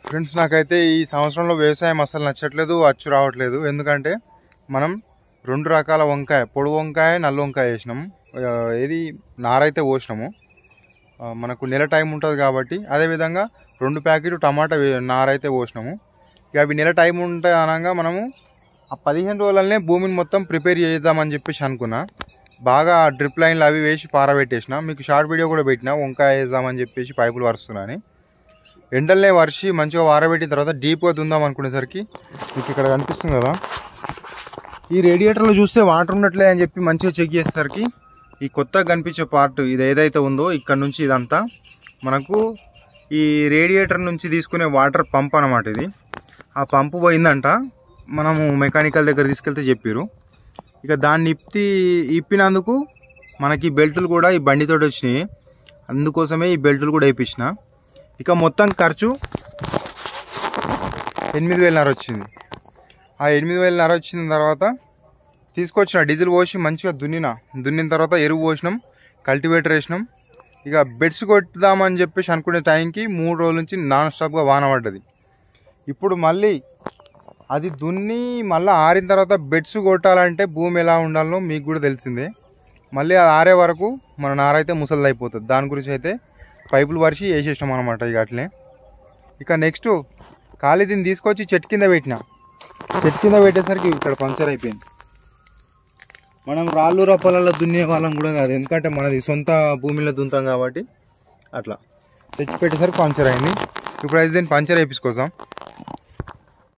Friends, నాకైతే ఈ సంవత్సరంలో వ్యవసాయం అస్సలు నచ్చట్లేదు, అచ్చు రావట్లేదు. ఎందుకంటే మనం రెండు రకాల వంకాయ, పొడి వంకాయ, నల్ల వంకాయ వేసినాము. ఏది నారైతే పోసినాము. మనకు నెల టైం ఉంటుంది కాబట్టి. అదేవిధంగా 2 ప్యాకెట్లు టమాటా నారైతే పోసినాము. ఇక అవి నెల టైం ఉంటాయి అనగా మనము ఆ 15 రోజులనే భూమిని మొత్తం ప్రిపేర్ చేద్దామని చెప్పేసి అనుకున్నా. బాగా డ్రిప్ లైన్లు అవి వేసి పారబెట్టేసిన. మీకు షార్ట్ వీడియో కూడా పెట్టినా, వంకాయ వేద్దామని చెప్పేసి పైపులు వరుస్తున్నాను. ఎండలనే వర్షి మంచిగా వారబెట్టిన తర్వాత డీప్గా దుందాం అనుకునేసరికి మీకు ఇక్కడ కనిపిస్తుంది కదా, ఈ రేడియేటర్లో చూస్తే వాటర్ ఉన్నట్లే అని చెప్పి మంచిగా చెక్ చేసేసరికి ఈ కొత్తగా కనిపించే పార్ట్ ఇది ఏదైతే ఉందో ఇక్కడ నుంచి ఇదంతా మనకు ఈ రేడియేటర్ నుంచి తీసుకునే వాటర్ పంప్ అన్నమాట. ఇది ఆ పంపు పోయిందంట. మనము మెకానికల్ దగ్గర తీసుకెళ్తే చెప్పారు. ఇక దాన్ని ఇప్పినందుకు మనకి బెల్టులు కూడా ఈ బండితోటి వచ్చినాయి. అందుకోసమే ఈ బెల్టులు కూడా వేయించిన. ఇక మొత్తం ఖర్చు 8,500 వచ్చింది. ఆ 8,500 వచ్చిన తర్వాత తీసుకొచ్చిన డీజిల్ పోసి మంచిగా దున్నిన తర్వాత ఎరువు పోసినాం, కల్టివేటర్ వేసినాం. ఇక బెడ్స్ కొట్టుదామని చెప్పేసి అనుకునే టైంకి 3 రోజుల నుంచి నాన్ స్టాప్గా వాన పడ్డది. ఇప్పుడు మళ్ళీ అది దున్ని మళ్ళీ ఆరిన తర్వాత బెడ్స్ కొట్టాలంటే భూమి ఎలా ఉండాలనో మీకు కూడా తెలిసిందే. మళ్ళీ అది ఆరే వరకు మన నారైతే ముసలిదైపోతుంది. దాని గురించి అయితే పైపులు వరిచి వేసేసినాం అనమాట. ఇక అట్లే ఇక నెక్స్ట్ ఖాళీ దీన్ని తీసుకొచ్చి చెట్టు కింద పెట్టేసరికి ఇక్కడ పంచర్ అయిపోయింది. మనం రాళ్ళు రప్పలలో దున్నే వాళ్ళం కూడా కాదు, ఎందుకంటే మనది సొంత భూమిలో దున్నుతాం కాబట్టి అట్లా తెచ్చి పెట్టేసరికి పంచర్ అయింది. ఇప్పుడు అయితే దీన్ని పంచర్ వేయించుకోసాం.